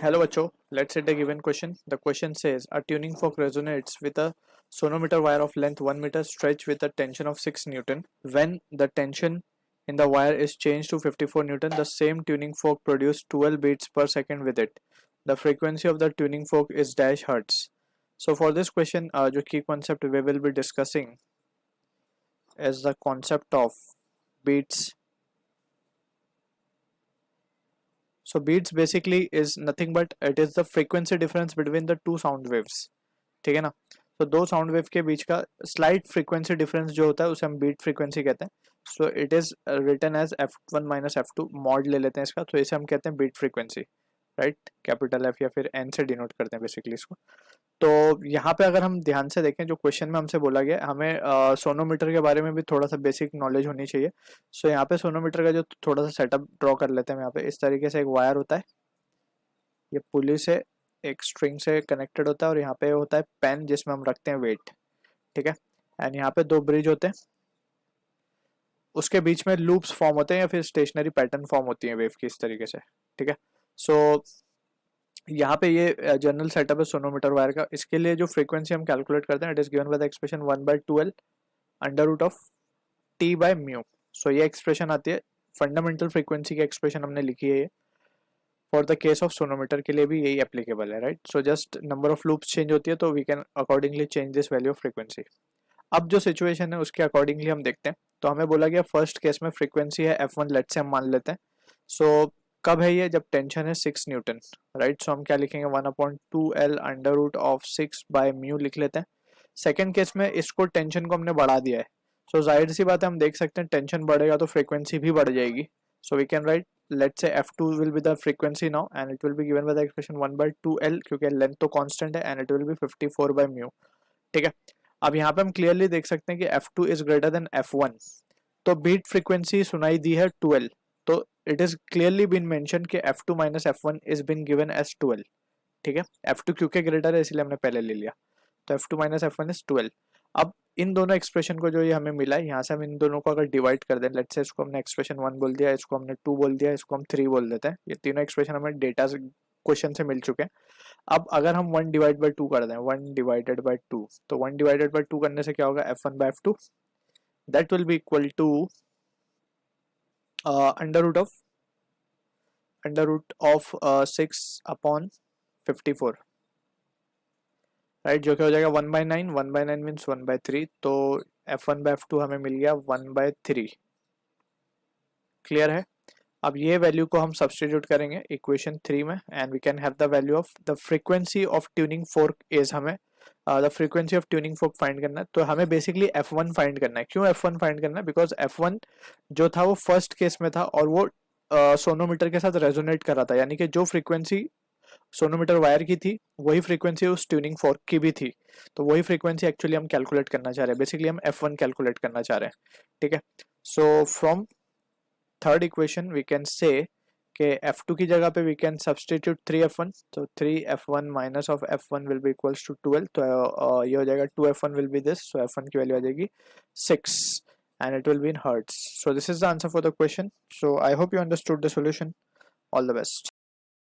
Hello बच्चों, let's hit a given question. The question says a tuning fork resonates with a sonometer wire of length 1 meter stretched with a tension of 6 Newton. When the tension in the wire is changed to 54 Newton, the same tuning fork produces 12 beats per second with it. The frequency of the tuning fork is dash hertz. So for this question, जो key concept we will be discussing is the concept of beats. So beats basically is nothing but it is the frequency difference between the two sound waves. ठीक है ना. तो दो sound wave के बीच का slight frequency difference जो होता है उसे हम बीट फ्रीक्वेंसी कहते हैं. So it is written as f1 minus f2 mod ले लेते हैं इसका, तो इसे हम कहते हैं beat frequency, right. Capital F या फिर एन से डिनोट करते हैं बेसिकली इसको. तो यहाँ पे अगर हम ध्यान से देखें जो क्वेश्चन में हमसे बोला गया, हमें सोनोमीटर के बारे में भी थोड़ा सा बेसिक नॉलेज होनी चाहिए. सो यहाँ पे सोनोमीटर का जो थोड़ा सा सेटअप ड्रॉ कर लेते हैं. यहाँ पे इस तरीके से एक वायर होता है, ये पुली से एक स्ट्रिंग से कनेक्टेड होता है, और यहाँ पे होता है पेन जिसमें हम रखते हैं वेट, ठीक है. एंड यहाँ पे दो ब्रिज होते हैं, उसके बीच में लूप्स फॉर्म होते हैं या फिर स्टेशनरी पैटर्न फॉर्म होती है वेव की इस तरीके से, ठीक है. सो यहाँ पे ये जनरल सेटअप है सोनोमीटर वायर का. इसके लिए जो फ्रीक्वेंसी हम कैलकुलेट करते हैं it is given by the expression 1/2L under root of T by mu. So ये एक्सप्रेशन आती है, फंडामेंटल फ्रीक्वेंसी की एक्सप्रेशन हमने लिखी है ये. For the case of sonometer के लिए भी यही एप्लीकेबल है, right. So just number of loops change होती है तो we can accordingly change this value of frequency. अब जो सिचुएशन है उसके अकॉर्डिंगली हम देखते हैं. तो हमें बोला गया फर्स्ट केस में फ्रीक्वेंसी है f1, लेट से हम मान लेते हैं. सो कब है ये, जब टेंशन है 6 न्यूटन, राइट. सो हम क्या लिखेंगे 1/2L under root of 6 by mu लिख लेते हैं. सेकेंड केस में इसको टेंशन को हमने बढ़ा दिया है. सो जाहिर सी बात है हम देख सकते हैं टेंशन बढ़ेगा तो फ्रीक्वेंसी भी बढ़ जाएगी. So we can write let's say f2 will be the frequency now and it will be given by the expression 1/2L क्योंकि लेंथ तो कांस्टेंट है and it will be 54 by mu, ठीक है. अब यहाँ पे हम क्लियरली देख सकते हैं कि f2 is greater than f1, तो बीट फ्रीक्वेंसी सुनाई दी है 12. तो it is clearly been mention कि f2 minus f1 is been given as 12, ठीक है. f2 क्योंकि ग्रेटर है इसलिए हमने पहले ले लिया, तो f2 माइनस f1 इज 12. अब इन दोनों एक्सप्रेशन को जो ये हमें मिला है यहाँ से हम इन दोनों को अगर डिवाइड कर दें, लेट्स से इसको हमने एक्सप्रेशन 1 बोल दिया, इसको हमने 2 बोल दिया, इसको हम 3 बोल देते हैं. ये तीनों एक्सप्रेशन हमें डेटा से क्वेश्चन से मिल चुके हैं. अब अगर हम 1 डिवाइड बाई 2 कर दें, 1 डिवाइडेड बाई 2, तो 1 डिवाइडेड बाई 2 करने से क्या होगा f1 by f2, that will be equal to under root of 6/54, right. जो क्या हो जाएगा 1/9, 1/9 मीन्स 1/3, तो f1 बाई f2 हमें मिल गया 1/3. क्लियर है. अब ये वैल्यू को हम सब्सटीट्यूट करेंगे इक्वेशन 3 में and we can have the value of the frequency of tuning fork is, हमें the frequency of tuning fork find करना है. तो हमें बेसिकली f1 फाइंड करना है. क्यों f1 फाइंड करना है, बिकॉज f1 जो था वो फर्स्ट केस में था और वो सोनोमीटर के साथ रेजोनेट कर रहा था, यानी कि जो फ्रीक्वेंसी सोनोमीटर वायर की थी वही फ्रीक्वेंसी उस ट्यूनिंग फोर्क की भी थी. तो वही फ्रीक्वेंसी एक्चुअली हम कैलकुलेट करना चाह रहे हैं, बेसिकली हम f1 कैलकुलेट करना चाह रहे हैं, ठीक है. So from third equation we can say कि f2 की जगह पे वी कैन सब्सटीट्यूट 3f1, तो 3f1 minus of f1 will be equals to 12. तो ये हो जाएगा 2f1 will be this, so f1 की वैल्यू आ जाएगी 6 and it will be in hertz. So this is the answer for the question. So I hope you understood the solution. All the best.